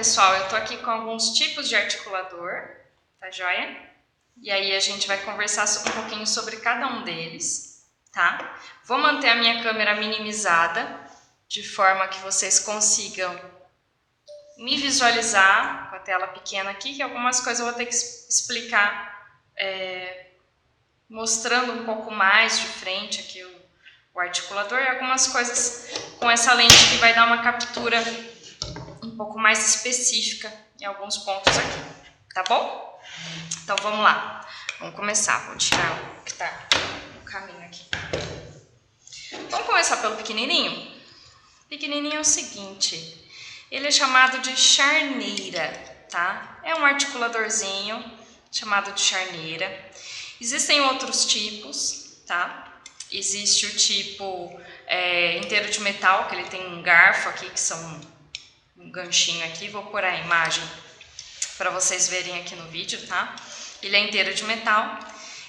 pessoal, eu tô aqui com alguns tipos de articulador, tá joia? E aí a gente vai conversar um pouquinho sobre cada um deles, tá? Vou manter a minha câmera minimizada, de forma que vocês consigam me visualizar com a tela pequena aqui, que algumas coisas eu vou ter que explicar, mostrando um pouco mais de frente aqui o articulador, e algumas coisas com essa lente que vai dar uma captura um pouco mais específica em alguns pontos aqui, tá bom? Então vamos lá, vamos começar, vou tirar o que tá no caminho aqui. Vamos começar pelo pequenininho? O pequenininho é o seguinte, ele é chamado de charneira, tá? É um articuladorzinho chamado de charneira. Existem outros tipos, tá? Existe o tipo inteiro de metal, que ele tem um garfo aqui, que são um ganchinho aqui, vou pôr a imagem para vocês verem aqui no vídeo, tá? Ele é inteiro de metal,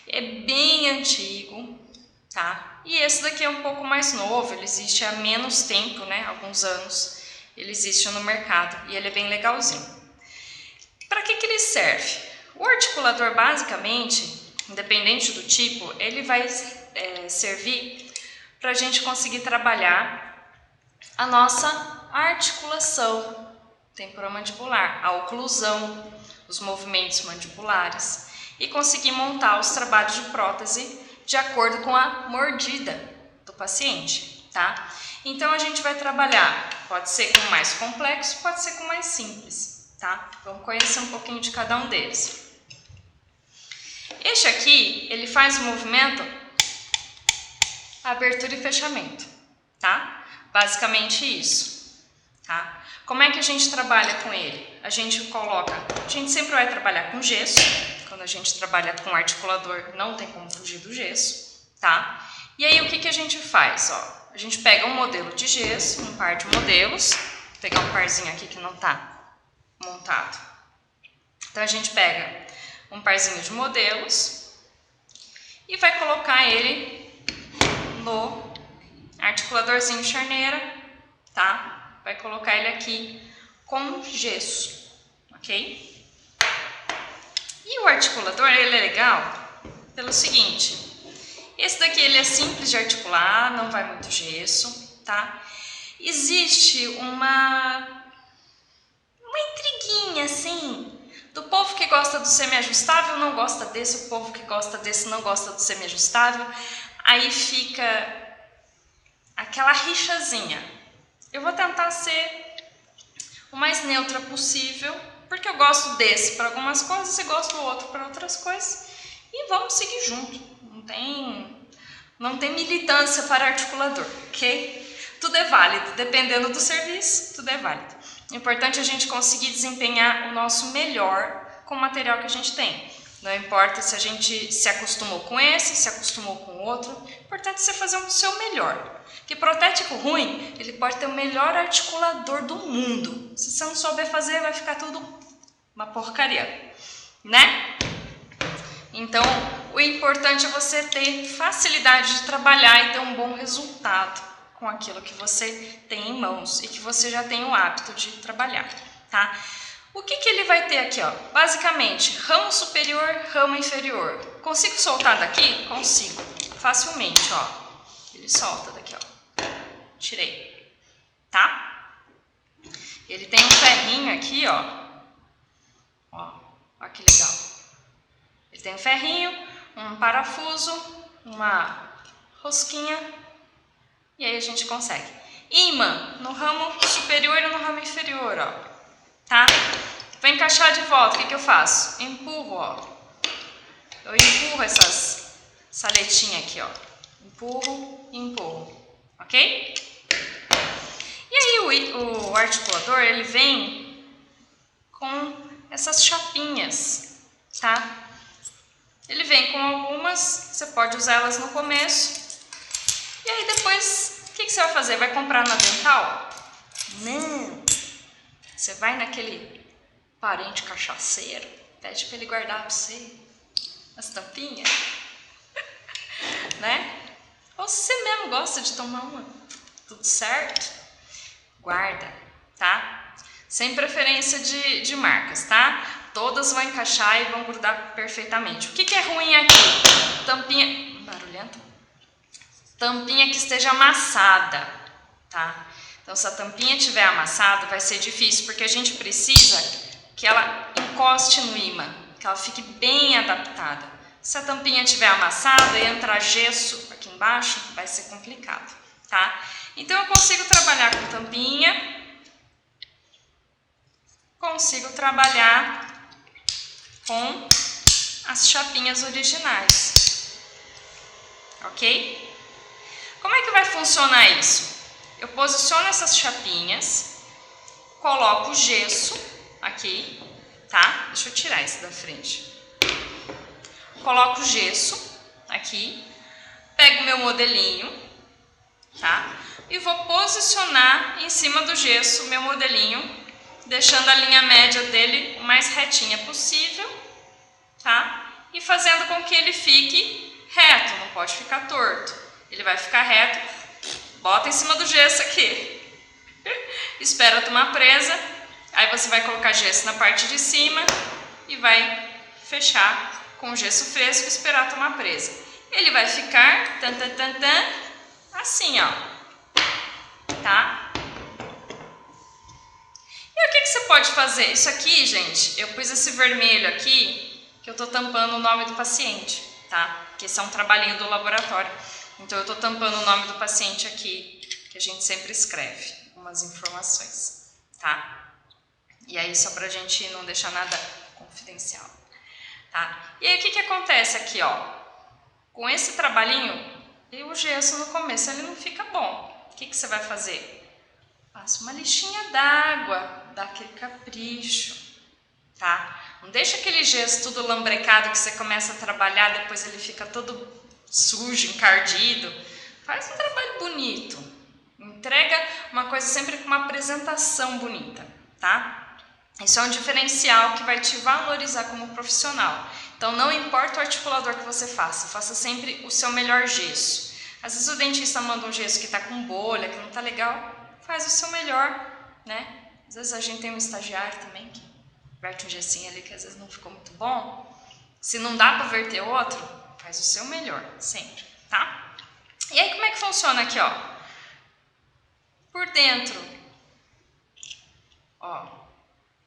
é bem antigo, tá? E esse daqui é um pouco mais novo, ele existe há menos tempo, né? Alguns anos, ele existe no mercado e ele é bem legalzinho. Para que ele serve? O articulador, basicamente, independente do tipo, ele vai servir para a gente conseguir trabalhar a nossa articulação temporomandibular, a oclusão, os movimentos mandibulares e conseguir montar os trabalhos de prótese de acordo com a mordida do paciente, tá? Então a gente vai trabalhar, pode ser com mais complexo, pode ser com mais simples, tá? Vamos conhecer um pouquinho de cada um deles. Este aqui, ele faz o movimento abertura e fechamento, tá? Basicamente isso, tá? Como é que a gente trabalha com ele? A gente sempre vai trabalhar com gesso. Quando a gente trabalha com articulador, não tem como fugir do gesso, tá? E aí o que a gente faz? Ó, a gente pega um modelo de gesso, um par de modelos, vou pegar um parzinho aqui que não tá montado. Então a gente pega um parzinho de modelos e vai colocar ele no articuladorzinho charneira, tá? Vai colocar ele aqui com gesso, ok? E o articulador, ele é legal pelo seguinte, esse daqui ele é simples de articular, não vai muito gesso, tá? Existe uma intriguinha, assim, do povo que gosta do semi-ajustável não gosta desse, o povo que gosta desse não gosta do semi-ajustável, aí fica aquela rixazinha. Eu vou tentar ser o mais neutra possível, porque eu gosto desse para algumas coisas e gosto do outro para outras coisas, e vamos seguir junto. Não tem militância para articulador, ok? Tudo é válido, dependendo do serviço, tudo é válido. O importante é a gente conseguir desempenhar o nosso melhor com o material que a gente tem. Não importa se a gente se acostumou com esse, se acostumou com outro, o importante é você fazer o seu melhor. Porque protético ruim, ele pode ter o melhor articulador do mundo. Se você não souber fazer, vai ficar tudo uma porcaria, né? Então, o importante é você ter facilidade de trabalhar e ter um bom resultado com aquilo que você tem em mãos e que você já tem o hábito de trabalhar, tá? O que ele vai ter aqui, ó? Basicamente, ramo superior, ramo inferior. Consigo soltar daqui? Consigo. Facilmente, ó. Ele solta daqui, ó. Tirei. Tá? Ele tem um ferrinho aqui, ó. Ó que legal. Ele tem um ferrinho, um parafuso, uma rosquinha. E aí a gente consegue. Ímã no ramo superior e no ramo inferior, ó. Tá? Vou encaixar de volta, o que eu faço? Empurro, ó. Eu empurro essa letinha aqui, ó. Empurro e empurro, ok? E aí o articulador, ele vem com essas chapinhas, tá? Ele vem com algumas, você pode usar elas no começo. E aí depois, o que você vai fazer? Vai comprar na Dental? Não! Você vai naquele parente cachaceiro, pede para ele guardar para você as tampinhas, né? Ou se você mesmo gosta de tomar uma, tudo certo? Guarda, tá? sem preferência de marcas, tá? Todas vão encaixar e vão grudar perfeitamente. O que é ruim aqui? Tampinha... barulhento. Tampinha que esteja amassada, tá? Então, se a tampinha estiver amassada, vai ser difícil, porque a gente precisa que ela encoste no ímã, que ela fique bem adaptada. Se a tampinha estiver amassada e entrar gesso aqui embaixo, vai ser complicado, tá? Então, eu consigo trabalhar com tampinha, consigo trabalhar com as chapinhas originais, ok? Como é que vai funcionar isso? Eu posiciono essas chapinhas, coloco o gesso aqui, tá? Deixa eu tirar isso da frente. Coloco o gesso aqui, pego o meu modelinho, tá? E vou posicionar em cima do gesso o meu modelinho, deixando a linha média dele o mais retinha possível, tá? E fazendo com que ele fique reto, não pode ficar torto. Ele vai ficar reto, bota em cima do gesso aqui, espera tomar presa, aí você vai colocar gesso na parte de cima e vai fechar com o gesso fresco e esperar tomar presa. Ele vai ficar assim, ó, tá? E o que você pode fazer? Isso aqui, gente, eu pus esse vermelho aqui, que eu tô tampando o nome do paciente, tá? Porque esse é um trabalhinho do laboratório. Então, eu estou tampando o nome do paciente aqui, que a gente sempre escreve algumas informações, tá? E aí, só pra gente não deixar nada confidencial, tá? E aí, o que acontece aqui, ó? Com esse trabalhinho, e o gesso no começo, ele não fica bom. O que você vai fazer? Passa uma lixinha d'água, dá aquele capricho, tá? Não deixa aquele gesso tudo lambrecado que você começa a trabalhar, depois ele fica todo sujo, encardido. Faz um trabalho bonito, entrega uma coisa sempre com uma apresentação bonita, tá? Isso é um diferencial que vai te valorizar como profissional. Então, não importa o articulador que você faça, faça sempre o seu melhor gesso. Às vezes o dentista manda um gesso que tá com bolha, que não tá legal, faz o seu melhor, né? Às vezes a gente tem um estagiário também que verte um gessinho ali que às vezes não ficou muito bom. Se não dá para verter outro, faz o seu melhor, sempre, tá? E aí, como é que funciona aqui, ó? Por dentro, ó,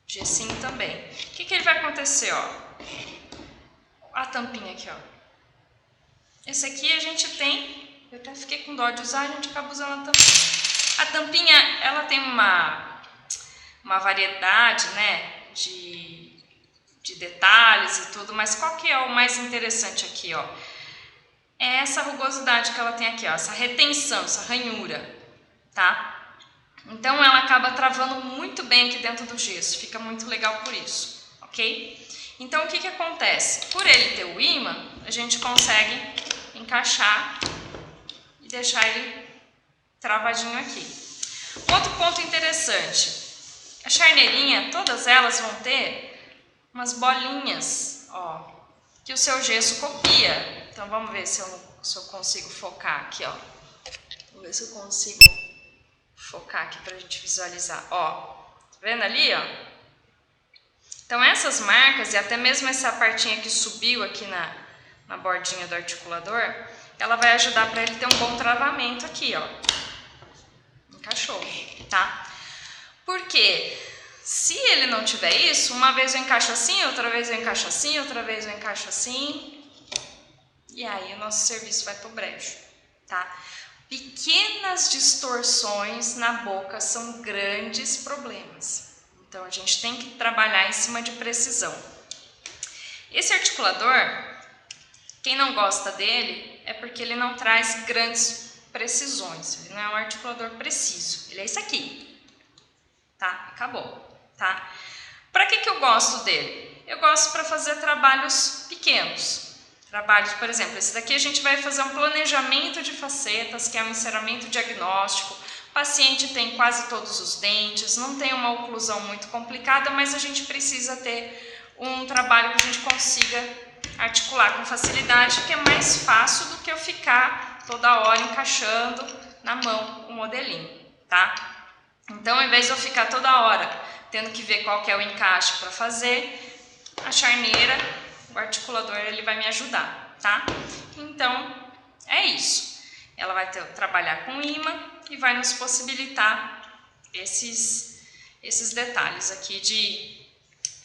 gessinho também. O que ele vai acontecer, ó? A tampinha aqui, ó. Esse aqui a gente tem, eu até fiquei com dó de usar, a gente acaba usando a tampinha. A tampinha, ela tem uma variedade, né, de detalhes e tudo, mas qual que é o mais interessante aqui, ó? É essa rugosidade que ela tem aqui, ó, essa retenção, essa ranhura, tá? Então ela acaba travando muito bem aqui dentro do gesso, fica muito legal por isso, ok? Então o que acontece? Por ele ter o ímã, a gente consegue encaixar e deixar ele travadinho aqui. Outro ponto interessante, a charneirinha, todas elas vão ter umas bolinhas, ó, que o seu gesso copia. Então, vamos ver se eu consigo focar aqui, ó. Vou ver se eu consigo focar aqui pra gente visualizar, ó. Tá vendo ali, ó? Então, essas marcas e até mesmo essa partinha que subiu aqui na bordinha do articulador, ela vai ajudar para ele ter um bom travamento aqui, ó. Encaixou, tá? Por quê? Se ele não tiver isso, uma vez eu encaixo assim, outra vez eu encaixo assim, outra vez eu encaixo assim, e aí o nosso serviço vai pro brejo, tá? Pequenas distorções na boca são grandes problemas. Então, a gente tem que trabalhar em cima de precisão. Esse articulador, quem não gosta dele, é porque ele não traz grandes precisões. Ele não é um articulador preciso. Ele é isso aqui. Tá? Acabou. Tá? Para que eu gosto dele? Eu gosto para fazer trabalhos pequenos. Trabalhos, por exemplo, esse daqui a gente vai fazer um planejamento de facetas, que é um enceramento diagnóstico. O paciente tem quase todos os dentes, não tem uma oclusão muito complicada, mas a gente precisa ter um trabalho que a gente consiga articular com facilidade, que é mais fácil do que eu ficar toda hora encaixando na mão o modelinho, tá? Então, ao invés de eu ficar toda hora tendo que ver qual que é o encaixe para fazer, a charneira, o articulador, ele vai me ajudar, tá? Então, é isso. Ela vai trabalhar com imã e vai nos possibilitar esses detalhes aqui de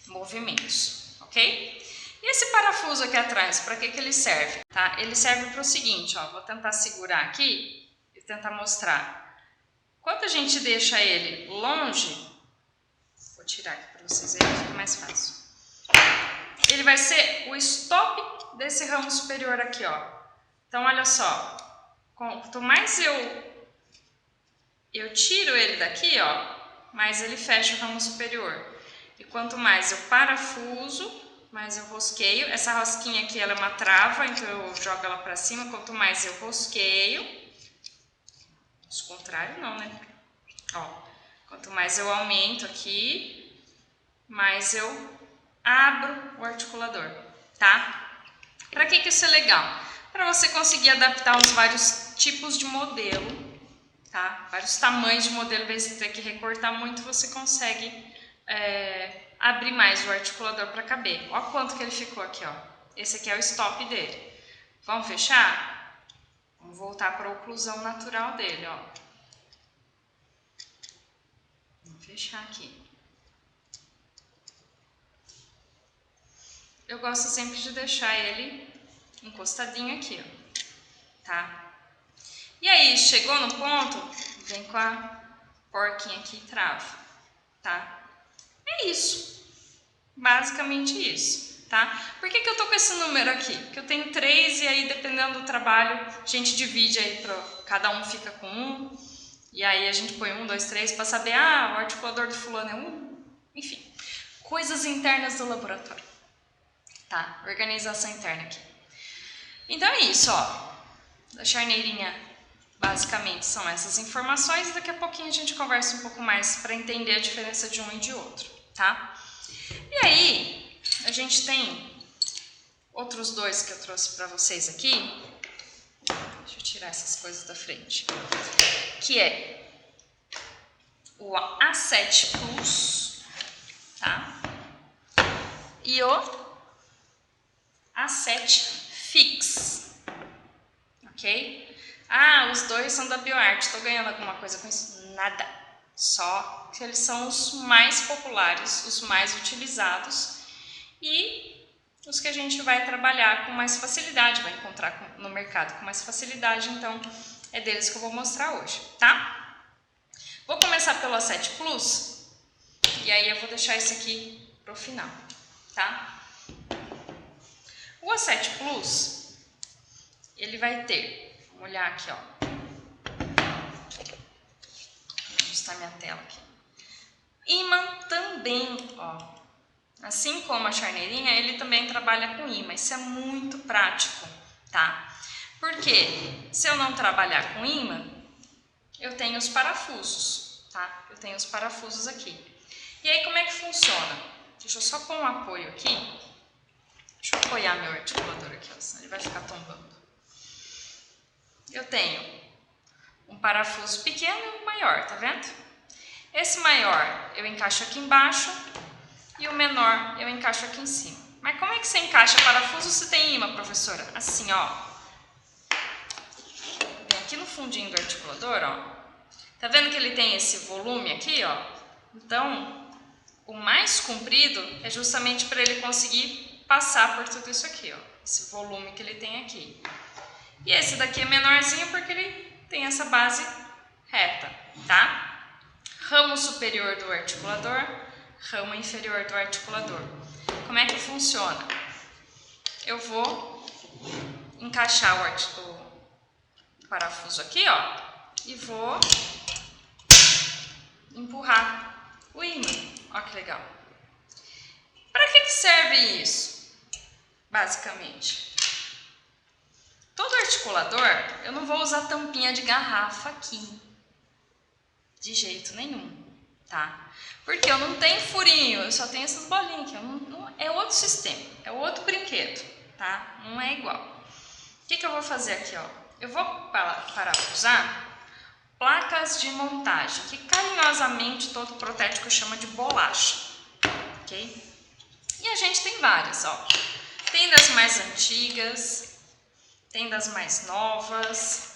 movimentos, ok? E esse parafuso aqui atrás, para que ele serve? Tá? Ele serve para o seguinte, ó, vou tentar segurar aqui e tentar mostrar. Quando a gente deixa ele longe, vou tirar aqui para vocês verem, fica mais fácil. Ele vai ser o stop desse ramo superior aqui, ó. Então, olha só, quanto mais eu tiro ele daqui, ó, mais ele fecha o ramo superior. E quanto mais eu parafuso, mais eu rosqueio. Essa rosquinha aqui, ela é uma trava, então eu jogo ela pra cima. Quanto mais eu rosqueio, o contrário não, né? Ó, quanto mais eu aumento aqui, mais eu abro o articulador, tá? Pra que isso é legal? Para você conseguir adaptar os vários tipos de modelo, tá? Vários tamanhos de modelo, em vez de ter que recortar muito, você consegue abrir mais o articulador para caber. Olha quanto que ele ficou aqui, ó. Esse aqui é o stop dele. Vamos fechar? Vamos voltar para a oclusão natural dele, ó. Vamos fechar aqui. Eu gosto sempre de deixar ele encostadinho aqui, ó. Tá? E aí, chegou no ponto, vem com a porquinha aqui e trava, tá? É isso. Basicamente isso, tá? Por que eu tô com esse número aqui? Porque eu tenho 3 e aí, dependendo do trabalho, a gente divide aí, cada um fica com 1. E aí a gente põe 1, 2, 3 para saber, o articulador do fulano é 1. Enfim, coisas internas do laboratório, tá? Organização interna aqui. Então é isso, ó. Da charneirinha, basicamente, são essas informações. Daqui a pouquinho a gente conversa um pouco mais para entender a diferença de um e de outro, tá? E aí, a gente tem outros dois que eu trouxe para vocês aqui. Deixa eu tirar essas coisas da frente. Que é o A7 Plus, tá? E o A7 Fix, ok? Os dois são da BioArt. Estou ganhando alguma coisa com isso? Nada. Só que eles são os mais populares, os mais utilizados e os que a gente vai trabalhar com mais facilidade, vai encontrar no mercado com mais facilidade, então é deles que eu vou mostrar hoje, tá? Vou começar pelo A7 Plus e aí eu vou deixar esse aqui pro final, tá? O A7 Plus, ele vai ter, vamos olhar aqui, ó. Ajustar minha tela aqui. Ímã também, ó. Assim como a charneirinha, ele também trabalha com ímã. Isso é muito prático, tá? Porque se eu não trabalhar com ímã, eu tenho os parafusos, tá? Eu tenho os parafusos aqui. E aí, como é que funciona? Deixa eu só pôr um apoio aqui. Deixa eu apoiar meu articulador aqui, ó, senão ele vai ficar tombando. Eu tenho um parafuso pequeno e um maior, tá vendo? Esse maior eu encaixo aqui embaixo e o menor eu encaixo aqui em cima. Mas como é que você encaixa parafuso se tem ímã, professora? Assim, ó. Vem aqui no fundinho do articulador, ó. Tá vendo que ele tem esse volume aqui, ó? Então, o mais comprido é justamente para ele conseguir passar por tudo isso aqui, ó. Esse volume que ele tem aqui. E esse daqui é menorzinho porque ele tem essa base reta, tá? Ramo superior do articulador, ramo inferior do articulador. Como é que funciona? Eu vou encaixar o parafuso aqui, ó, e vou empurrar o ímã. Ó que legal. Para que serve isso? Basicamente, todo articulador, eu não vou usar tampinha de garrafa aqui, de jeito nenhum, tá? Porque eu não tenho furinho, eu só tenho essas bolinhas aqui, é outro sistema, é outro brinquedo, tá? Não é igual. O que eu vou fazer aqui, ó? Eu vou parafusar placas de montagem, que carinhosamente todo protético chama de bolacha, ok? E a gente tem várias, ó. Tem das mais antigas, tem das mais novas,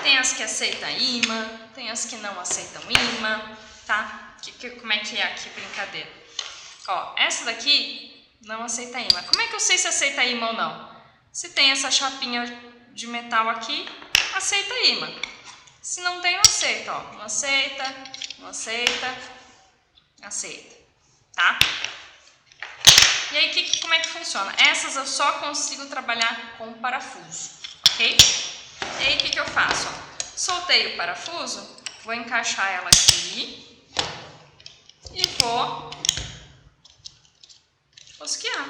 tem as que aceitam imã, tem as que não aceitam imã, tá? Como é que é aqui, brincadeira? Ó, essa daqui não aceita imã. Como é que eu sei se aceita imã ou não? Se tem essa chapinha de metal aqui, aceita imã. Se não tem, não aceita, ó. Não aceita, não aceita, aceita, tá? E aí, como é que funciona? Essas eu só consigo trabalhar com parafuso, ok? E aí, o que eu faço? Ó, soltei o parafuso, vou encaixar ela aqui e vou rosquear.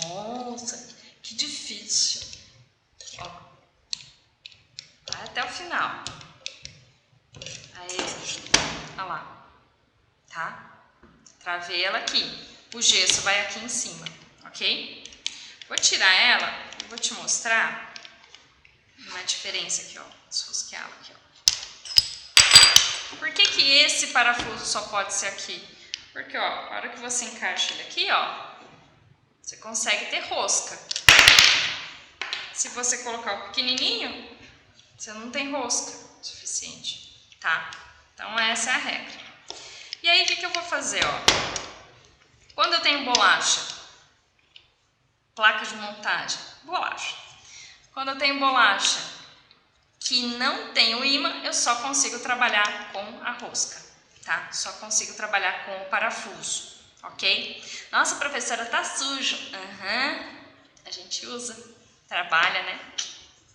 Nossa, que difícil. Ó, vai até o final. Aí, olha lá, tá? Travei ela aqui. O gesso vai aqui em cima, ok? Vou tirar ela e vou te mostrar uma diferença aqui, ó. Desrosqueá-la aqui, ó. Por que esse parafuso só pode ser aqui? Porque, ó, a hora que você encaixa ele aqui, ó, você consegue ter rosca. Se você colocar o pequenininho, você não tem rosca suficiente, tá? Então, essa é a regra. E aí, o que eu vou fazer, ó? Quando eu tenho bolacha, placa de montagem, bolacha. Quando eu tenho bolacha que não tem o imã, eu só consigo trabalhar com a rosca, tá? Só consigo trabalhar com o parafuso, ok? Nossa, professora, tá sujo. A gente usa, trabalha, né?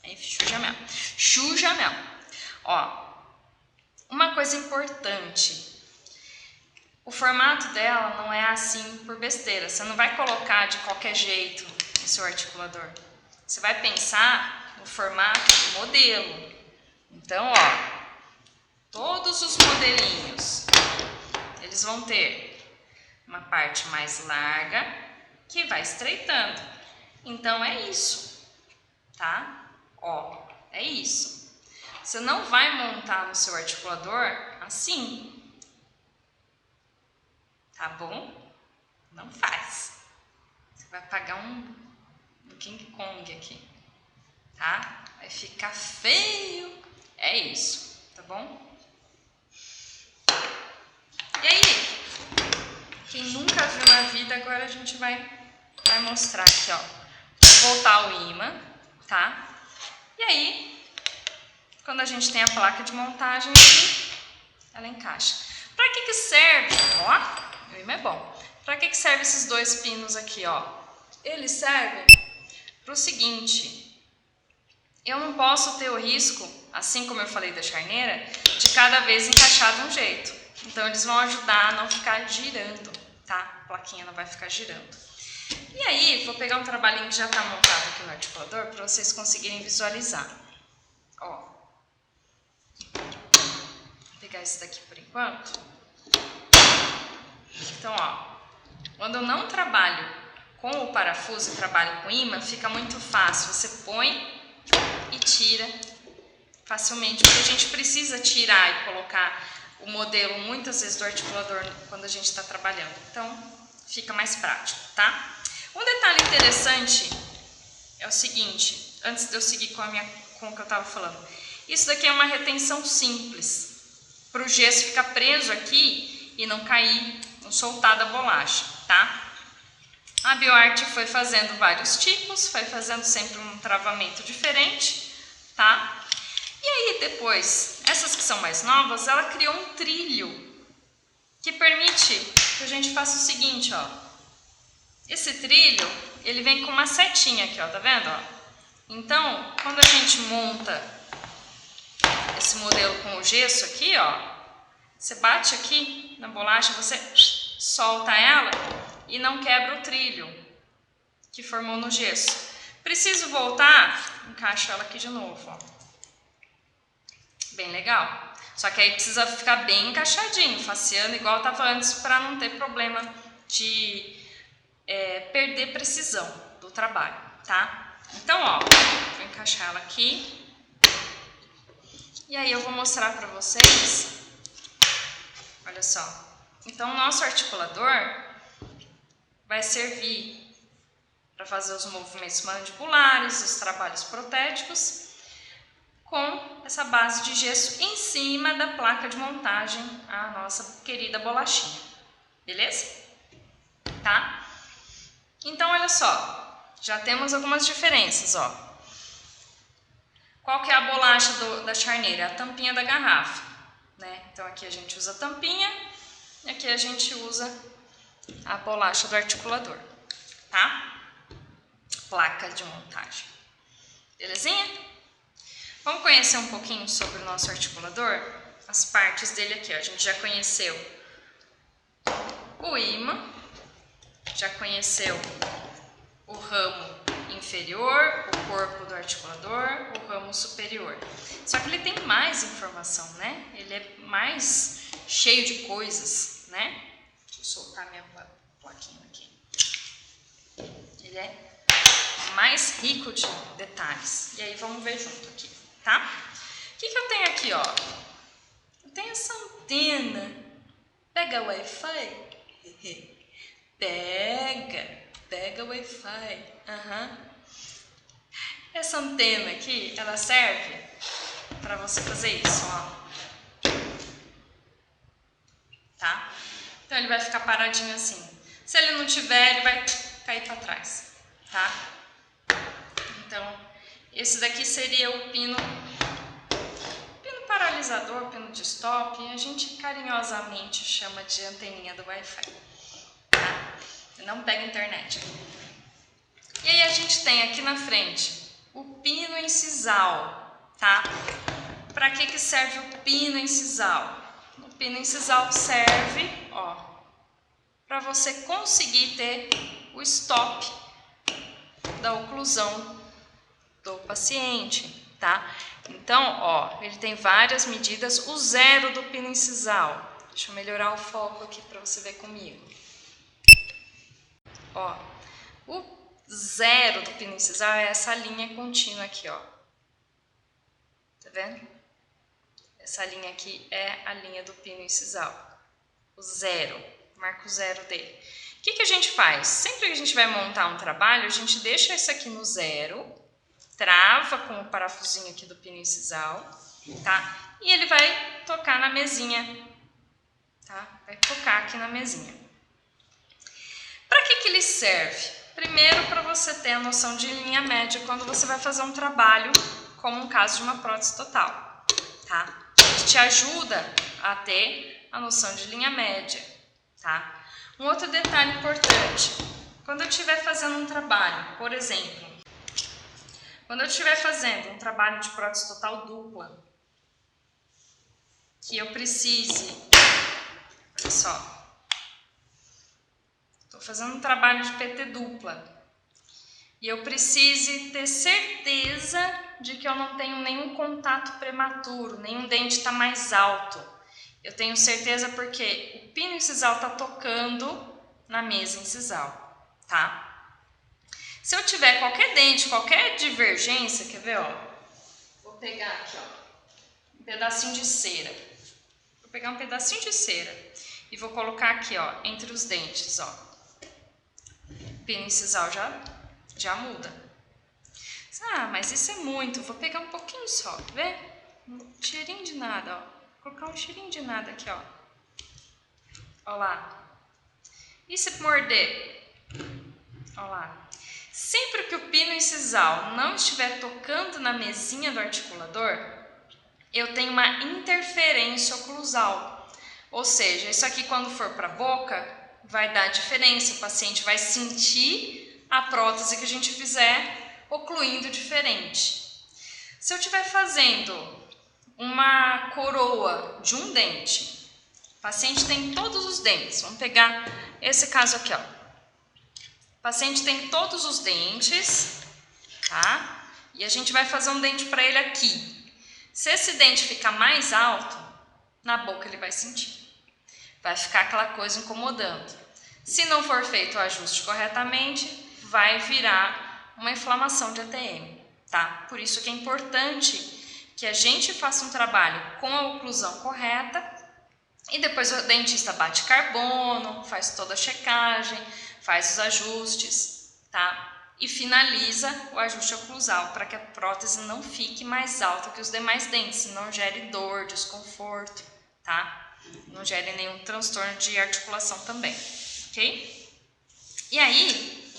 Aí suja mesmo. Suja mesmo. Ó, uma coisa importante. O formato dela não é assim por besteira. Você não vai colocar de qualquer jeito no seu articulador. Você vai pensar no formato do modelo. Então, ó, todos os modelinhos, eles vão ter uma parte mais larga que vai estreitando. Então, é isso, tá? Ó, é isso. Você não vai montar no seu articulador assim. Tá bom? Não faz. Você vai pagar um King Kong aqui, tá? Vai ficar feio. É isso, tá bom? E aí, quem nunca viu na vida, agora a gente vai mostrar aqui, ó. Voltar o imã, tá? E aí, quando a gente tem a placa de montagem aqui, ela encaixa. Pra que serve? Ó. O imã é bom. Para que serve esses dois pinos aqui, ó? Eles servem para o seguinte: eu não posso ter o risco, assim como eu falei da charneira, de cada vez encaixar de um jeito. Então eles vão ajudar a não ficar girando, tá? A plaquinha não vai ficar girando. E aí, vou pegar um trabalhinho que já está montado aqui no articulador para vocês conseguirem visualizar. Ó, vou pegar esse daqui por enquanto. Então, ó, quando eu não trabalho com o parafuso e trabalho com imã, fica muito fácil. Você põe e tira facilmente, porque a gente precisa tirar e colocar o modelo muitas vezes do articulador quando a gente está trabalhando. Então, fica mais prático, tá? Um detalhe interessante é o seguinte, antes de eu seguir com o que eu estava falando. Isso daqui é uma retenção simples, para o gesso ficar preso aqui e não cair, não soltar da bolacha, tá? A BioArt foi fazendo vários tipos, foi fazendo sempre um travamento diferente, tá? E aí depois, essas que são mais novas, ela criou um trilho que permite que a gente faça o seguinte, ó. Esse trilho, ele vem com uma setinha aqui, ó, tá vendo, ó? Então, quando a gente monta esse modelo com o gesso aqui, ó, você bate aqui na bolacha, você solta ela e não quebra o trilho que formou no gesso. Preciso voltar, encaixo ela aqui de novo, ó. Bem legal. Só que aí precisa ficar bem encaixadinho, faceando igual eu estava antes, para não ter problema de perder precisão do trabalho, tá? Então, ó, vou encaixar ela aqui E aí eu vou mostrar para vocês, olha só. Então o nosso articulador vai servir para fazer os movimentos mandibulares, os trabalhos protéticos, com essa base de gesso em cima da placa de montagem, a nossa querida bolachinha, beleza? Tá? Então, olha só, já temos algumas diferenças, ó. Qual que é a bolacha da charneira? A tampinha da garrafa, né? Então, aqui a gente usa a tampinha e aqui a gente usa a bolacha do articulador, tá? Placa de montagem, belezinha? Vamos conhecer um pouquinho sobre o nosso articulador? As partes dele aqui, ó. A gente já conheceu o ímã, já conheceu o ramo inferior, o corpo do articulador, o ramo superior. Só que ele tem mais informação, né? Ele é mais cheio de coisas, né? Deixa eu soltar minha plaquinha aqui. Ele é mais rico de detalhes. E aí vamos ver junto aqui, tá? O que eu tenho aqui, ó? Eu tenho essa antena. Pega o Wi-Fi? Pega o Wi-Fi. Essa antena aqui, ela serve para você fazer isso, ó. Tá? Então ele vai ficar paradinho assim. Se ele não tiver, ele vai cair para trás, tá? Então, esse daqui seria o pino paralisador, pino de stop, a gente carinhosamente chama de anteninha do Wi-Fi, tá? Não pega internet. E aí a gente tem aqui na frente o pino incisal, tá? Para que serve o pino incisal? O pino incisal serve, ó, para você conseguir ter o stop da oclusão do paciente, tá? Então, ó, ele tem várias medidas. O zero do pino incisal, deixa eu melhorar o foco aqui para você ver comigo. Ó, o zero do pino incisal é essa linha contínua aqui, ó. Tá vendo? Essa linha aqui é a linha do pino incisal. O zero, marca o zero dele. O que a gente faz? Sempre que a gente vai montar um trabalho, a gente deixa isso aqui no zero, trava com o parafusinho aqui do pino incisal, tá? E ele vai tocar na mesinha, tá? Vai tocar aqui na mesinha. Para que ele serve? Primeiro, para você ter a noção de linha média quando você vai fazer um trabalho, como um caso de uma prótese total, tá? Ele te ajuda a ter a noção de linha média, tá? Um outro detalhe importante, quando eu estiver fazendo um trabalho, por exemplo, quando eu estiver fazendo um trabalho de prótese total dupla, que eu precise, olha só, estou fazendo um trabalho de PT dupla e eu precise ter certeza de que eu não tenho nenhum contato prematuro, nenhum dente está mais alto. Eu tenho certeza porque o pino incisal está tocando na mesa incisal, tá? Se eu tiver qualquer dente, qualquer divergência, quer ver, ó? Vou pegar aqui, ó, um pedacinho de cera. Vou pegar um pedacinho de cera e vou colocar aqui, ó, entre os dentes, ó. O pino incisal já muda. Ah, mas isso é muito. Vou pegar um pouquinho só, quer ver? Um cheirinho de nada, ó. Vou colocar um cheirinho de nada aqui, ó. Ó lá. E se morder? Ó lá. Sempre que o pino incisal não estiver tocando na mesinha do articulador, eu tenho uma interferência oclusal. Ou seja, isso aqui quando for para a boca, vai dar diferença. O paciente vai sentir a prótese que a gente fizer ocluindo diferente. Se eu estiver fazendo uma coroa de um dente, o paciente tem todos os dentes. Vamos pegar esse caso aqui, ó. O paciente tem todos os dentes, tá? E a gente vai fazer um dente para ele aqui. Se esse dente ficar mais alto, na boca ele vai sentir. Vai ficar aquela coisa incomodando. Se não for feito o ajuste corretamente, vai virar uma inflamação de ATM, tá? Por isso que é importante que a gente faça um trabalho com a oclusão correta e depois o dentista bate carbono, faz toda a checagem, faz os ajustes, tá? E finaliza o ajuste oclusal para que a prótese não fique mais alta que os demais dentes, não gere dor, desconforto, tá? Não gere nenhum transtorno de articulação também, ok? E aí,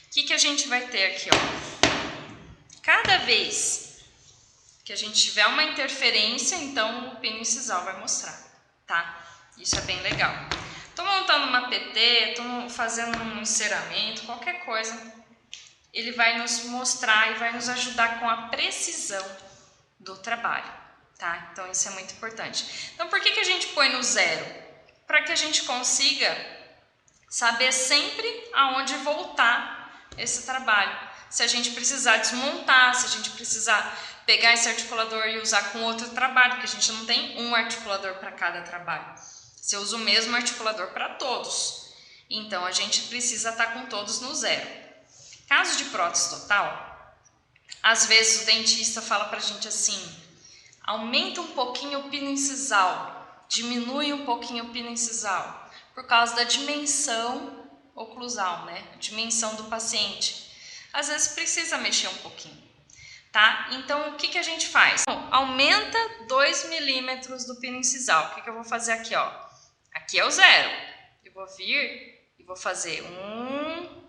o que a gente vai ter aqui, ó? Cada vez que a gente tiver uma interferência, então o pino incisal vai mostrar, tá? Isso é bem legal. Tô montando uma PT, tô fazendo um enceramento, qualquer coisa, ele vai nos mostrar e vai nos ajudar com a precisão do trabalho, tá? Então isso é muito importante. Então por que a gente põe no 0? Para que a gente consiga saber sempre aonde voltar esse trabalho. Se a gente precisar desmontar, se a gente precisar pegar esse articulador e usar com outro trabalho, porque a gente não tem um articulador para cada trabalho. Você usa o mesmo articulador para todos. Então a gente precisa estar com todos no 0. Caso de prótese total, às vezes o dentista fala pra gente assim, aumenta um pouquinho o pino incisal, diminui um pouquinho o pino incisal, por causa da dimensão oclusal, né? A dimensão do paciente. Às vezes precisa mexer um pouquinho, tá? Então o que a gente faz? Aumenta 2 milímetros do pino incisal. O que eu vou fazer aqui, ó? Aqui é o 0. Eu vou vir e vou fazer 1,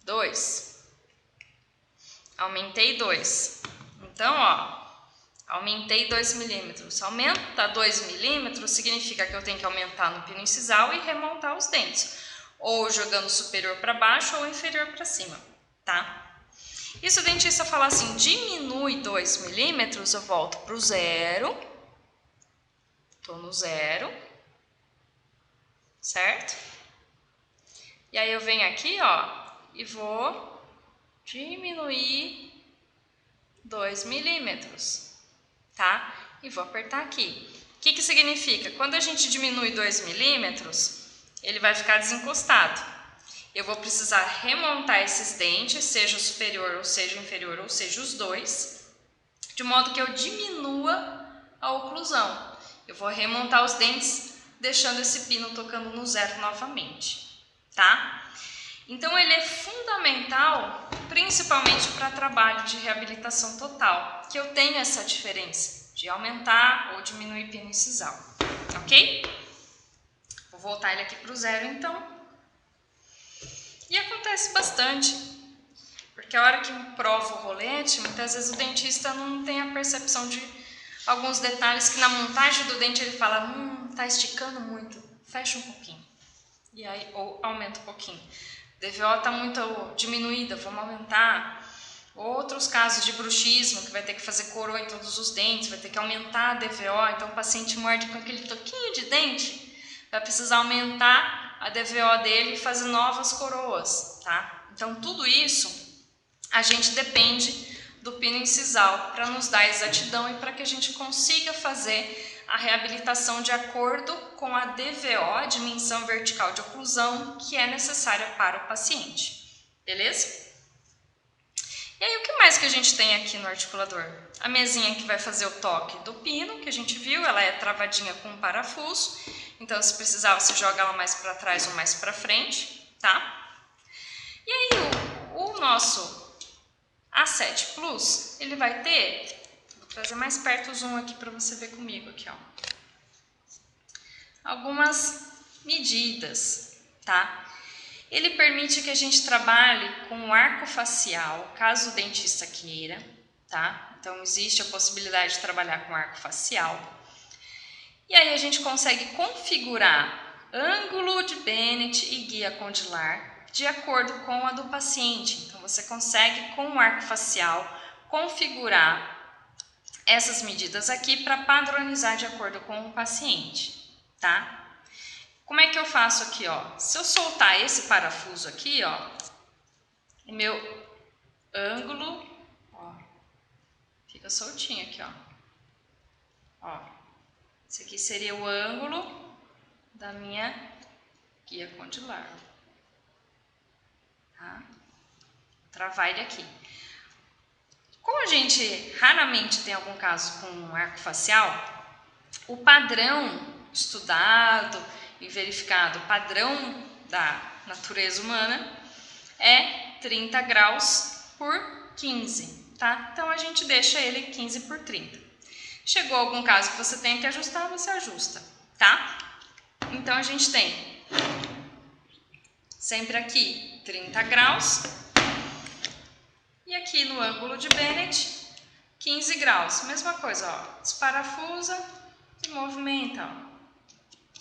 2. Aumentei 2. Então, ó, aumentei 2 milímetros. Aumenta 2 milímetros significa que eu tenho que aumentar no pino incisal e remontar os dentes. Ou jogando superior para baixo ou inferior para cima, tá? E se o dentista falar assim, diminui 2 milímetros, eu volto para o 0. Tô no 0. Certo? E aí eu venho aqui, ó, e vou diminuir 2 milímetros, tá? E vou apertar aqui. O que significa? Quando a gente diminui 2 milímetros, ele vai ficar desencostado. Eu vou precisar remontar esses dentes, seja o superior ou seja o inferior, ou seja os dois, de modo que eu diminua a oclusão. Eu vou remontar os dentes, deixando esse pino tocando no 0 novamente, tá? Então ele é fundamental, principalmente para trabalho de reabilitação total, que eu tenho essa diferença de aumentar ou diminuir pino incisal, ok? Vou voltar ele aqui para o 0 então. E acontece bastante, porque a hora que prova o rolete, muitas vezes o dentista não tem a percepção de alguns detalhes que na montagem do dente ele fala, tá esticando muito, fecha um pouquinho, e aí, ou aumenta um pouquinho. DVO está muito diminuída, vamos aumentar. Outros casos de bruxismo, que vai ter que fazer coroa em todos os dentes, vai ter que aumentar a DVO, então o paciente morde com aquele toquinho de dente, vai precisar aumentar a DVO dele e fazer novas coroas, tá? Então tudo isso a gente depende do pino incisal para nos dar exatidão e para que a gente consiga fazer a reabilitação de acordo com a DVO, a dimensão vertical de oclusão, que é necessária para o paciente. Beleza? E aí, o que mais que a gente tem aqui no articulador? A mesinha que vai fazer o toque do pino, que a gente viu, ela é travadinha com um parafuso. Então, se precisar, você joga ela mais para trás ou mais para frente, tá? E aí, o nosso A7 Plus, ele vai ter... Vou trazer mais perto o zoom aqui para você ver comigo aqui, ó. Algumas medidas, tá? Ele permite que a gente trabalhe com o arco facial, caso o dentista queira, tá? Então, existe a possibilidade de trabalhar com arco facial. E aí, a gente consegue configurar ângulo de Bennett e guia condilar de acordo com a do paciente. Então, você consegue, com o arco facial, configurar essas medidas aqui para padronizar de acordo com o paciente, tá? Como é que eu faço aqui, ó? Se eu soltar esse parafuso aqui, ó, o meu ângulo, ó, fica soltinho aqui, ó. Ó, esse aqui seria o ângulo da minha guia condilar. tá? Travar ele aqui. Como a gente raramente tem algum caso com arco facial, o padrão estudado e verificado, o padrão da natureza humana é 30 graus por 15, tá? Então a gente deixa ele 15 por 30. Chegou algum caso que você tenha que ajustar, você ajusta, tá? Então a gente tem sempre aqui 30 graus e aqui no ângulo de Bennett 15 graus. Mesma coisa, ó, desparafusa e movimenta, ó.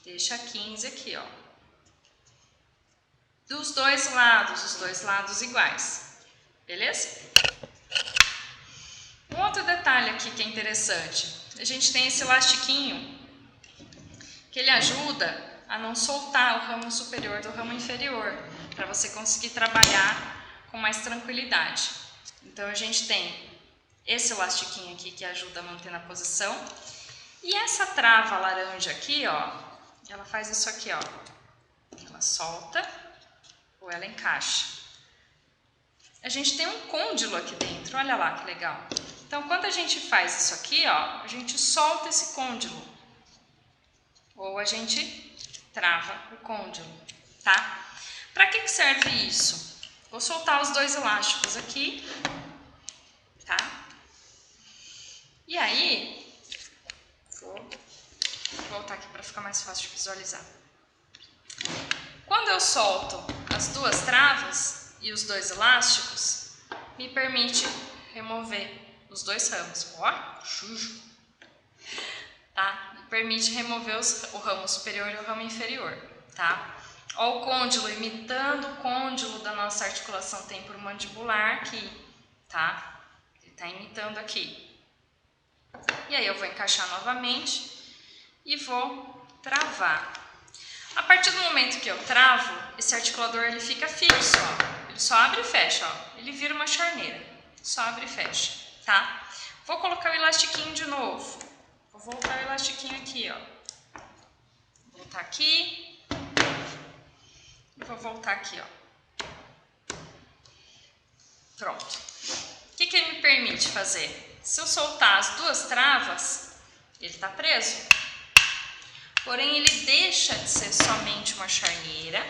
Deixa 15 aqui, ó. Dos dois lados, os dois lados iguais. Beleza? Um outro detalhe aqui que é interessante. A gente tem esse elastiquinho que ele ajuda a não soltar o ramo superior do ramo inferior, para você conseguir trabalhar com mais tranquilidade. Então a gente tem esse elastiquinho aqui que ajuda a manter na posição. E essa trava laranja aqui, ó, ela faz isso aqui, ó. Ela solta ou ela encaixa. A gente tem um côndilo aqui dentro, olha lá que legal. Então, quando a gente faz isso aqui, ó, a gente solta esse côndilo. Ou a gente trava o côndilo, tá? Para que serve isso? Vou soltar os dois elásticos aqui, tá? E aí, vou voltar aqui para ficar mais fácil de visualizar. Quando eu solto as duas travas e os dois elásticos, me permite remover os dois ramos. Ó, chujo. Tá? Me permite remover o ramo superior e o ramo inferior, tá? Ó o côndilo, imitando o côndilo da nossa articulação temporomandibular aqui, tá? Ele tá imitando aqui. E aí eu vou encaixar novamente e vou travar. A partir do momento que eu travo, esse articulador ele fica fixo, ó. Ele só abre e fecha, ó. Ele vira uma charneira. Só abre e fecha, tá? Vou colocar o elastiquinho de novo. Vou voltar o elastiquinho aqui, ó. Vou voltar aqui. E vou voltar aqui, ó. Pronto. O que ele me permite fazer? Se eu soltar as duas travas, ele tá preso. Porém, ele deixa de ser somente uma charneira,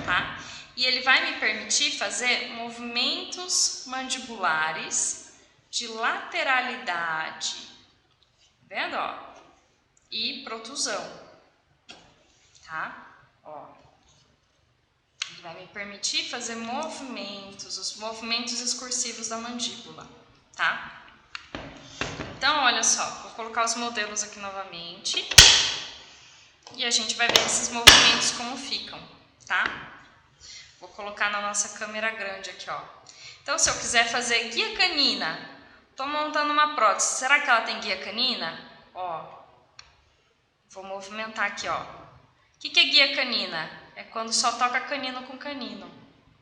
tá? E ele vai me permitir fazer movimentos mandibulares de lateralidade, vendo, ó? E protusão, tá? Ó. Ele vai me permitir fazer movimentos, os movimentos excursivos da mandíbula, tá? Então, olha só, vou colocar os modelos aqui novamente. E a gente vai ver esses movimentos como ficam, tá? Vou colocar na nossa câmera grande aqui, ó. Então, se eu quiser fazer guia canina, tô montando uma prótese, será que ela tem guia canina? Ó, vou movimentar aqui, ó. O que é guia canina? É quando só toca canino com canino,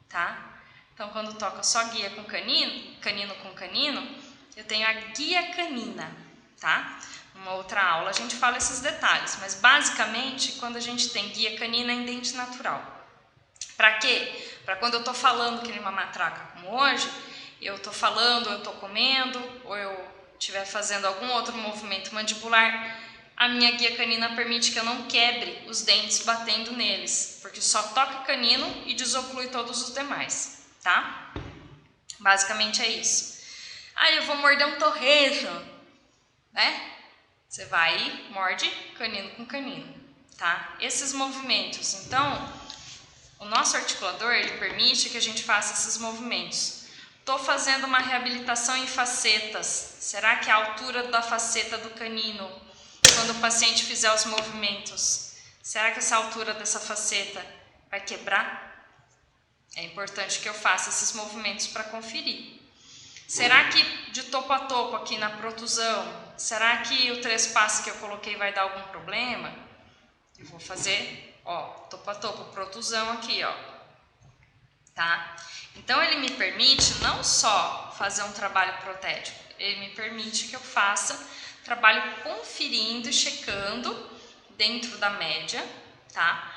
tá? Então, quando toca só guia com canino, canino com canino, eu tenho a guia canina, tá? Numa outra aula a gente fala esses detalhes, mas basicamente quando a gente tem guia canina é em dente natural. Para quê? Para quando eu tô falando que nem uma matraca como hoje, eu tô falando, eu tô comendo, ou eu estiver fazendo algum outro movimento mandibular, a minha guia canina permite que eu não quebre os dentes batendo neles, porque só toca canino e desoclui todos os demais, tá? Basicamente é isso. Aí eu vou morder um torresmo, né? Você vai e morde canino com canino, tá? Esses movimentos, então, o nosso articulador, ele permite que a gente faça esses movimentos. Estou fazendo uma reabilitação em facetas. Será que a altura da faceta do canino, quando o paciente fizer os movimentos, será que essa altura dessa faceta vai quebrar? É importante que eu faça esses movimentos para conferir. Será que de topo a topo aqui na protusão, será que o trespasse que eu coloquei vai dar algum problema? Eu vou fazer, ó, topo a topo, protusão aqui, ó, tá? Então ele me permite não só fazer um trabalho protético, ele me permite que eu faça trabalho conferindo e checando dentro da média, tá?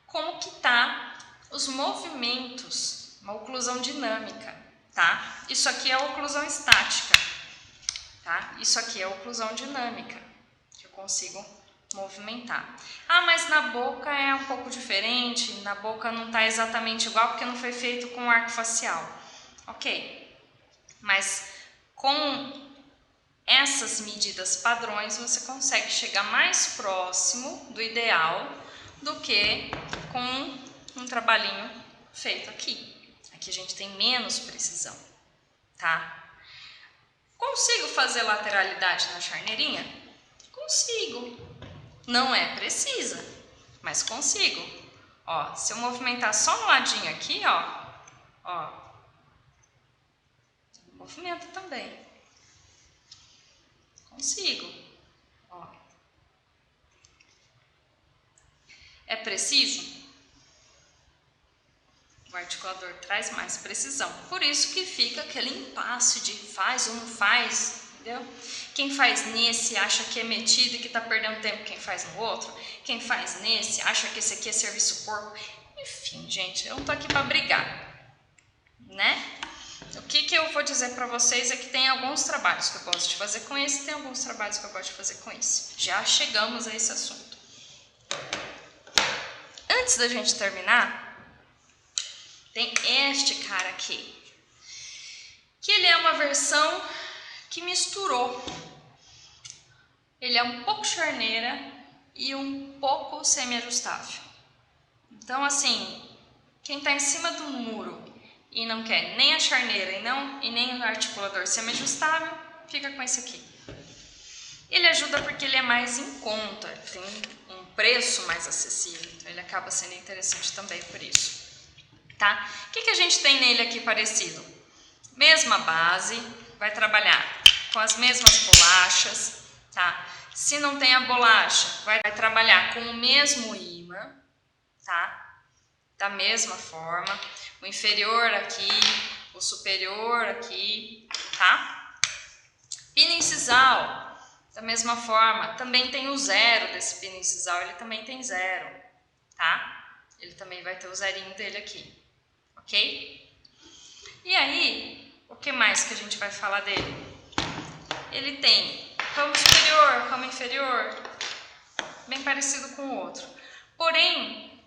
Como que tá os movimentos uma oclusão dinâmica, tá? Isso aqui é oclusão estática, tá? Isso aqui é oclusão dinâmica, que eu consigo movimentar. Ah, mas na boca é um pouco diferente, na boca não está exatamente igual porque não foi feito com arco facial. Ok, mas com essas medidas padrões você consegue chegar mais próximo do ideal do que com um trabalhinho feito aqui. Aqui a gente tem menos precisão, tá? Consigo fazer lateralidade na charneirinha? Consigo. Não é precisa, mas consigo. Ó, se eu movimentar só no ladinho aqui, ó, movimento também. Consigo. Ó. É preciso? O articulador traz mais precisão. Por isso que fica aquele impasse de faz ou não faz, entendeu? Quem faz nesse acha que é metido e que está perdendo tempo quem faz no outro. Quem faz nesse acha que esse aqui é serviço porco. Enfim, gente, eu não tô aqui para brigar, né? O que eu vou dizer para vocês é que tem alguns trabalhos que eu gosto de fazer com esse, tem alguns trabalhos que eu gosto de fazer com esse. Já chegamos a esse assunto. Antes da gente terminar, tem este cara aqui, que ele é uma versão que misturou. Ele é um pouco charneira e um pouco semi-ajustável. Então, assim, quem está em cima do muro e não quer nem a charneira e nem o articulador semi-ajustável, fica com esse aqui. Ele ajuda porque ele é mais em conta, tem um preço mais acessível, então ele acaba sendo interessante também por isso. Tá? O que a gente tem nele aqui parecido? Mesma base, vai trabalhar com as mesmas bolachas, tá? Se não tem a bolacha, vai trabalhar com o mesmo ímã, tá? Da mesma forma, o inferior aqui, o superior aqui, tá? Pino incisal, da mesma forma, também tem o zero desse pino incisal, ele também tem zero, tá? Ele também vai ter o zerinho dele aqui, ok? E aí, o que mais que a gente vai falar dele? Ele tem ramo superior, ramo inferior, bem parecido com o outro. Porém,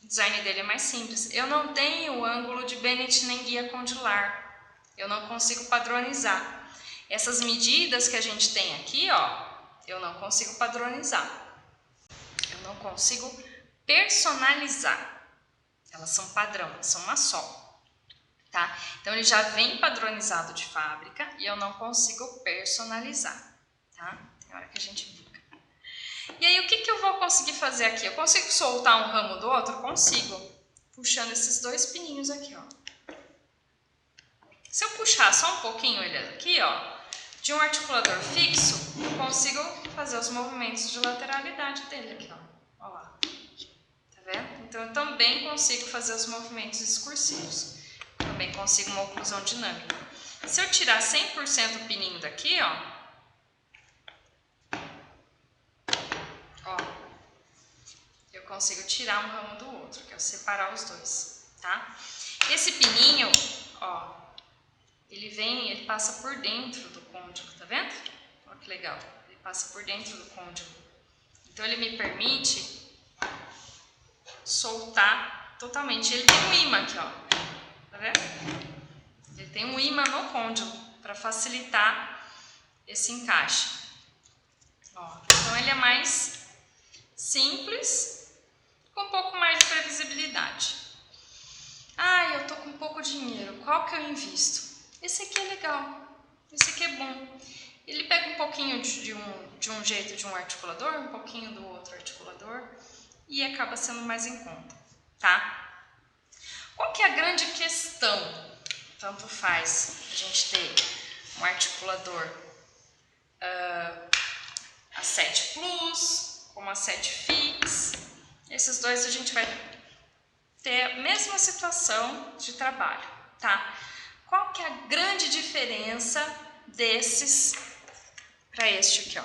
o design dele é mais simples. Eu não tenho o ângulo de Bennett nem guia condylar. Eu não consigo padronizar. Essas medidas que a gente tem aqui, ó, eu não consigo padronizar. Eu não consigo personalizar. Elas são padrão, elas são uma só. Tá? Então, ele já vem padronizado de fábrica e eu não consigo personalizar. Tá? Tem hora que a gente fica. E aí, o que eu vou conseguir fazer aqui? Eu consigo soltar um ramo do outro? Consigo. Puxando esses dois pininhos aqui, ó. Se eu puxar só um pouquinho ele aqui, ó, de um articulador fixo, eu consigo fazer os movimentos de lateralidade dele aqui, ó. Ó lá. Tá vendo? Então, eu também consigo fazer os movimentos excursivos. Também consigo uma oclusão dinâmica. Se eu tirar 100% o pininho daqui, ó, eu consigo tirar um ramo do outro, que é separar os dois, tá? Esse pininho, ó, ele passa por dentro do côndilo, tá vendo? Olha que legal, ele passa por dentro do côndilo. Então, ele me permite soltar totalmente. Ele tem um ímã aqui, ó. Tá vendo? Ele tem um ímã no côndilo para facilitar esse encaixe. Ó, então ele é mais simples, com um pouco mais de previsibilidade. Ah, eu tô com pouco dinheiro, qual que eu invisto? Esse aqui é legal, esse aqui é bom. Ele pega um pouquinho de um jeito de um articulador, um pouquinho do outro articulador e acaba sendo mais em conta, tá? Qual que é a grande questão? Tanto faz a gente ter um articulador A7 Plus, como A7 Fix. Esses dois a gente vai ter a mesma situação de trabalho, tá? Qual que é a grande diferença desses para este aqui, ó?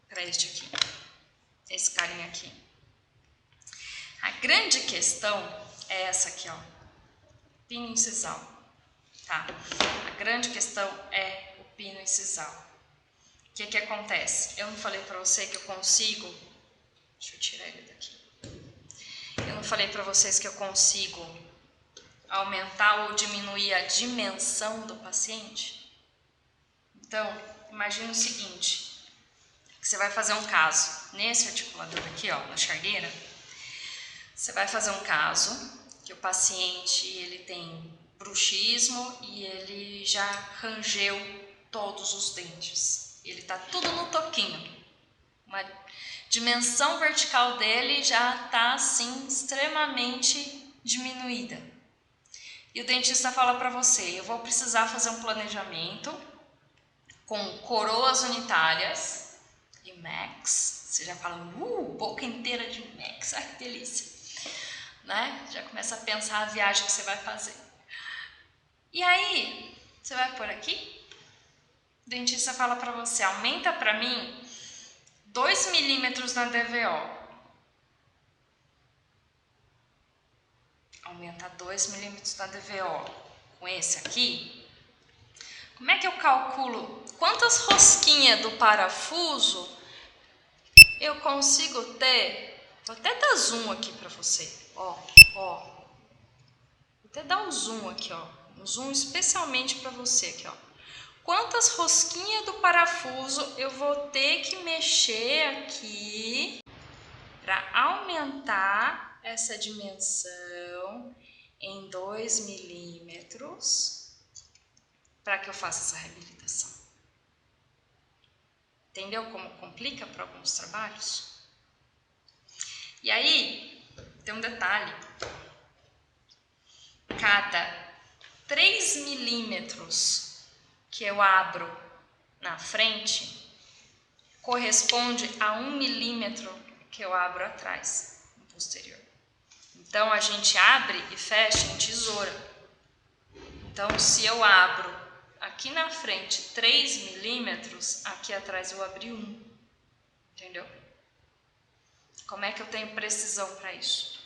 Para este aqui, esse carinha aqui. A grande questão é essa aqui, ó. Pino incisal, tá? A grande questão é o pino incisal. O que que acontece? Eu não falei para você que eu consigo... Deixa eu tirar ele daqui. Eu não falei para vocês que eu consigo aumentar ou diminuir a dimensão do paciente? Então, imagine o seguinte, que você vai fazer um caso. Nesse articulador aqui, ó, na charneira, você vai fazer um caso que o paciente ele tem bruxismo e ele já rangeu todos os dentes. Ele tá tudo no toquinho. Uma dimensão vertical dele já tá assim extremamente diminuída. E o dentista fala para você, eu vou precisar fazer um planejamento com coroas unitárias e Max. Você já fala, boca inteira de Max, ai que delícia. Né? Já começa a pensar a viagem que você vai fazer. E aí, você vai por aqui, o dentista fala para você, aumenta para mim 2 milímetros na DVO. Aumenta 2 milímetros na DVO. Com esse aqui, como é que eu calculo quantas rosquinhas do parafuso eu consigo ter? Vou até dar zoom aqui para você. Ó. Vou até dar um zoom aqui, ó. Um zoom especialmente para você aqui, ó. Quantas rosquinhas do parafuso eu vou ter que mexer aqui para aumentar essa dimensão em 2 milímetros para que eu faça essa reabilitação? Entendeu como complica para alguns trabalhos? E aí, tem um detalhe. Cada 3 milímetros que eu abro na frente corresponde a 1 milímetro que eu abro atrás, no posterior. Então, a gente abre e fecha em tesoura. Então, se eu abro aqui na frente 3 milímetros, aqui atrás eu abri 1. Entendeu? Como é que eu tenho precisão para isso?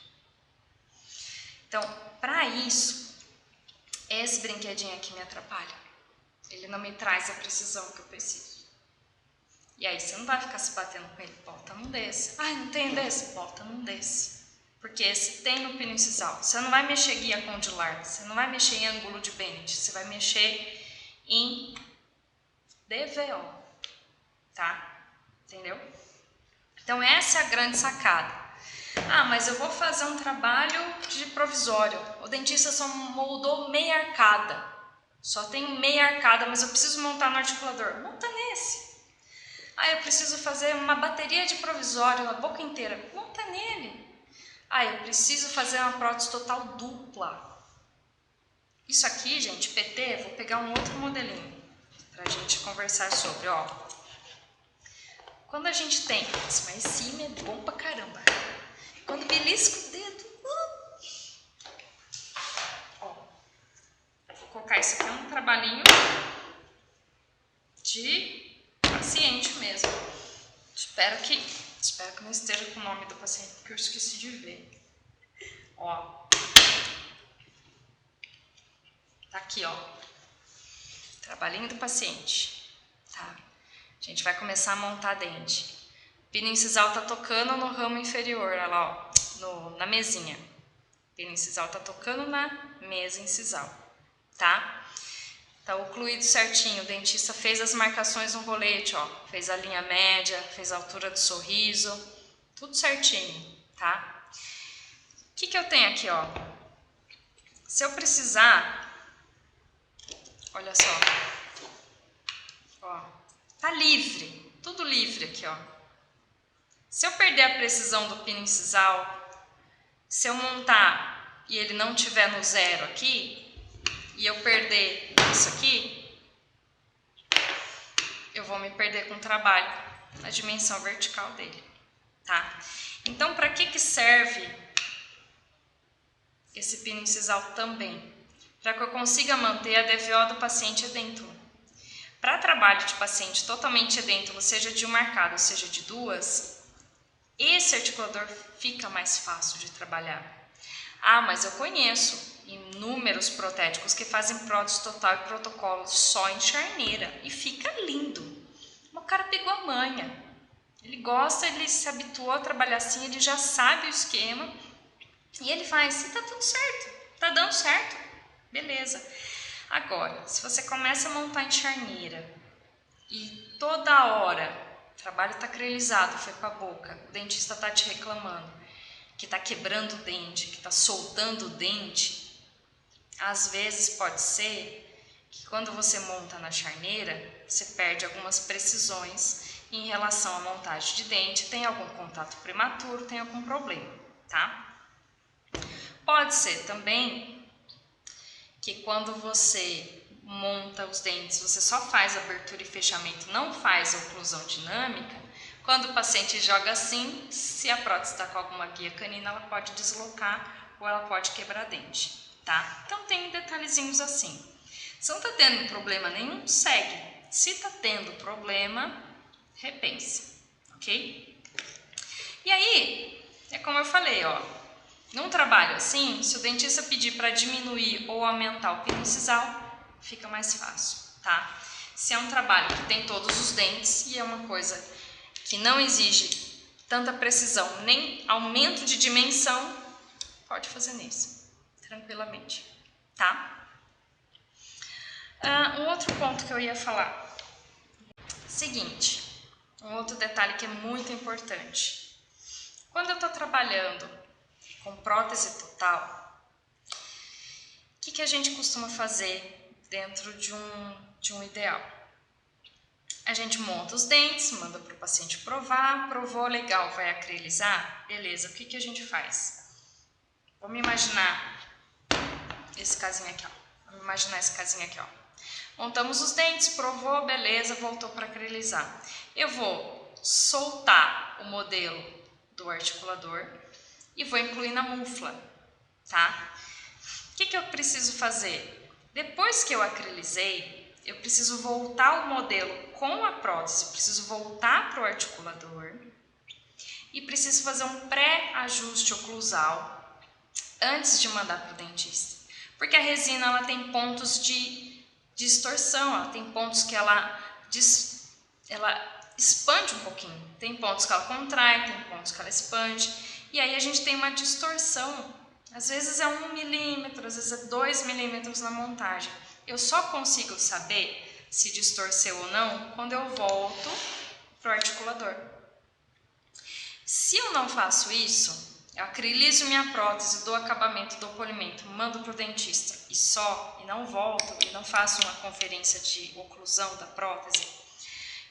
Então, para isso, esse brinquedinho aqui me atrapalha. Ele não me traz a precisão que eu preciso. E aí você não vai ficar se batendo com ele. Bota num desse. Ai, não tem desse? Bota num desse. Porque esse tem no pino incisal. Você não vai mexer guia condylar. Você não vai mexer em ângulo de Bennett. Você vai mexer em DVO. Tá? Entendeu? Então essa é a grande sacada. Ah, mas eu vou fazer um trabalho de provisório. O dentista só moldou meia arcada. Só tenho meia arcada, mas eu preciso montar no articulador. Monta nesse. Ah, eu preciso fazer uma bateria de provisório na boca inteira. Monta nele. Ah, eu preciso fazer uma prótese total dupla. Isso aqui, gente, PT, vou pegar um outro modelinho pra gente conversar sobre, ó. Quando a gente tem... Mas sim, é bom pra caramba. Quando belisco o dedo... Vou colocar isso aqui um trabalhinho de paciente mesmo. Espero que não esteja com o nome do paciente, porque eu esqueci de ver. Ó. Tá aqui, ó. Trabalhinho do paciente. Tá? A gente vai começar a montar dente. O pino incisal tá tocando no ramo inferior, olha lá, ó, na mesinha. O pino incisal tá tocando na mesa incisal. Tá? Tá ocluído certinho, o dentista fez as marcações no rolete, ó, fez a linha média, fez a altura do sorriso, tudo certinho, tá? O que eu tenho aqui, ó? Se eu precisar, olha só, ó, tá livre, tudo livre aqui, ó. Se eu perder a precisão do pino incisal, se eu montar e ele não tiver no zero aqui, e eu perder isso aqui, eu vou me perder com o trabalho na dimensão vertical dele, tá? Então, para que serve esse pino incisal também? Para que eu consiga manter a DVO do paciente edêntulo. Para trabalho de paciente totalmente edêntulo, seja de uma arcada ou seja de duas, esse articulador fica mais fácil de trabalhar. Ah, mas eu conheço inúmeros protéticos que fazem prótese total e protocolo só em charneira e fica lindo. O cara pegou a manha, ele gosta, ele se habituou a trabalhar assim, ele já sabe o esquema e ele faz, e tá tudo certo, tá dando certo, beleza. Agora, se você começa a montar em charneira e toda hora o trabalho tá acrelizado, foi pra boca, o dentista tá te reclamando que tá quebrando o dente, que tá soltando o dente, às vezes pode ser que quando você monta na charneira, você perde algumas precisões em relação à montagem de dente, tem algum contato prematuro, tem algum problema, tá? Pode ser também que quando você monta os dentes, você só faz abertura e fechamento, não faz oclusão dinâmica. Quando o paciente joga assim, se a prótese está com alguma guia canina, ela pode deslocar ou ela pode quebrar dente, tá? Então tem detalhezinhos assim. Se não está tendo problema nenhum, segue. Se está tendo problema, repense, ok? E aí, é como eu falei, ó, num trabalho assim, se o dentista pedir para diminuir ou aumentar o pino incisal, fica mais fácil, tá? Se é um trabalho que tem todos os dentes e é uma coisa que não exige tanta precisão nem aumento de dimensão, pode fazer nisso, tranquilamente, tá? Um outro ponto que eu ia falar, seguinte, um outro detalhe que é muito importante. Quando eu estou trabalhando com prótese total, o que a gente costuma fazer dentro de um ideal? A gente monta os dentes, manda para o paciente provar, provou, legal, vai acrelizar? Beleza, o que a gente faz? Vamos imaginar esse casinho aqui, ó. Vamos imaginar esse casinho aqui, ó. Montamos os dentes, provou, beleza, voltou para acrelizar. Eu vou soltar o modelo do articulador e vou incluir na mufla, tá? O que eu preciso fazer? Depois que eu acrelizei, eu preciso voltar o modelo com a prótese, preciso voltar para o articulador e preciso fazer um pré-ajuste oclusal antes de mandar para o dentista. Porque a resina ela tem pontos de distorção, ela tem pontos que ela expande um pouquinho. Tem pontos que ela contrai, tem pontos que ela expande. E aí a gente tem uma distorção. Às vezes é 1 milímetro, às vezes é 2 milímetros na montagem. Eu só consigo saber se distorceu ou não quando eu volto para o articulador. Se eu não faço isso, eu acrilizo minha prótese, dou acabamento, dou polimento, mando para o dentista e não volto, e não faço uma conferência de oclusão da prótese,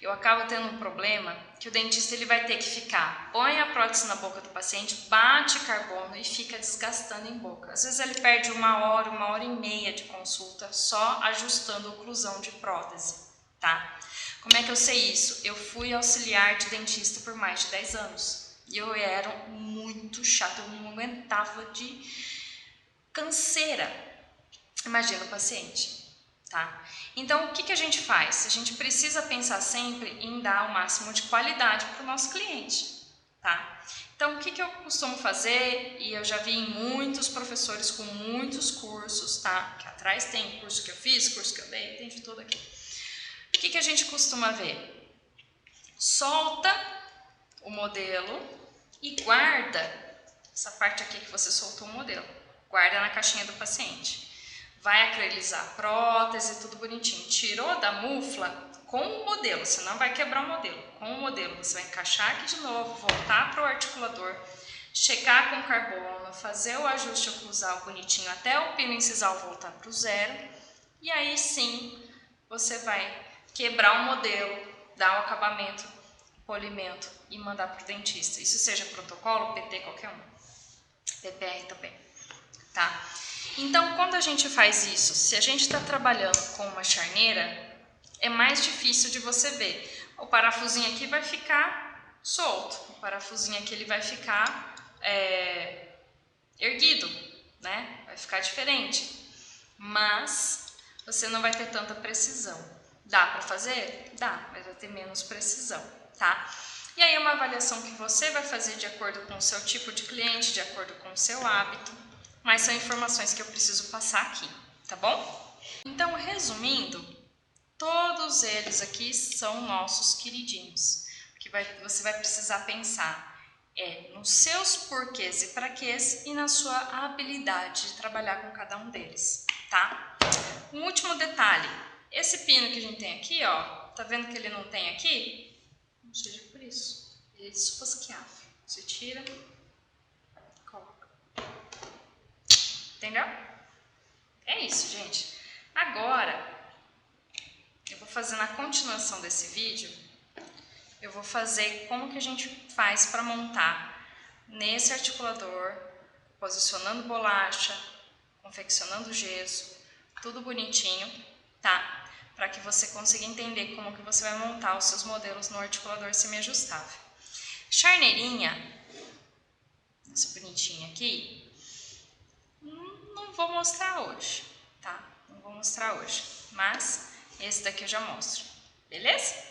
eu acabo tendo um problema que o dentista ele vai ter que ficar, põe a prótese na boca do paciente, bate carbono e fica desgastando em boca. Às vezes ele perde 1 hora e meia de consulta só ajustando a oclusão de prótese, tá? Como é que eu sei isso? Eu fui auxiliar de dentista por mais de 10 anos e eu era muito chata, eu não aguentava de canseira. Imagina o paciente. Tá? Então, o que a gente faz? A gente precisa pensar sempre em dar o máximo de qualidade para o nosso cliente. Tá? Então, o que eu costumo fazer, e eu já vi em muitos professores com muitos cursos, tá? Que atrás tem curso que eu fiz, curso que eu dei, tem de tudo aqui. O que a gente costuma ver? Solta o modelo e guarda essa parte aqui que você soltou o modelo. Guarda na caixinha do paciente. Vai acrelizar a prótese, tudo bonitinho. Tirou da mufla com o modelo, você não vai quebrar o modelo. Com o modelo você vai encaixar aqui de novo, voltar para o articulador, checar com carbono, fazer o ajuste oclusal bonitinho até o pino incisal voltar para o zero. E aí sim, você vai quebrar o modelo, dar o acabamento, polimento e mandar para o dentista. Isso seja protocolo, PT, qualquer um. PPR também, tá? Então, quando a gente faz isso, se a gente está trabalhando com uma charneira, é mais difícil de você ver. O parafusinho aqui vai ficar solto, o parafusinho aqui ele vai ficar erguido, né? Vai ficar diferente, mas você não vai ter tanta precisão. Dá para fazer? Dá, mas vai ter menos precisão, tá? E aí é uma avaliação que você vai fazer de acordo com o seu tipo de cliente, de acordo com o seu hábito, mas são informações que eu preciso passar aqui, tá bom? Então, resumindo, todos eles aqui são nossos queridinhos. O que você vai precisar pensar nos seus porquês e praquês e na sua habilidade de trabalhar com cada um deles, tá? Um último detalhe, esse pino que a gente tem aqui, ó, tá vendo que ele não tem aqui? Não seja por isso, ele é desfosqueável. Você tira, coloca. Entendeu? É isso, gente. Agora, eu vou fazer na continuação desse vídeo, eu vou fazer como que a gente faz para montar nesse articulador, posicionando bolacha, confeccionando gesso, tudo bonitinho, tá? Para que você consiga entender como que você vai montar os seus modelos no articulador semi-ajustável. Charneirinha, essa bonitinha aqui, não vou mostrar hoje, tá? Não vou mostrar hoje, mas esse daqui eu já mostro, beleza?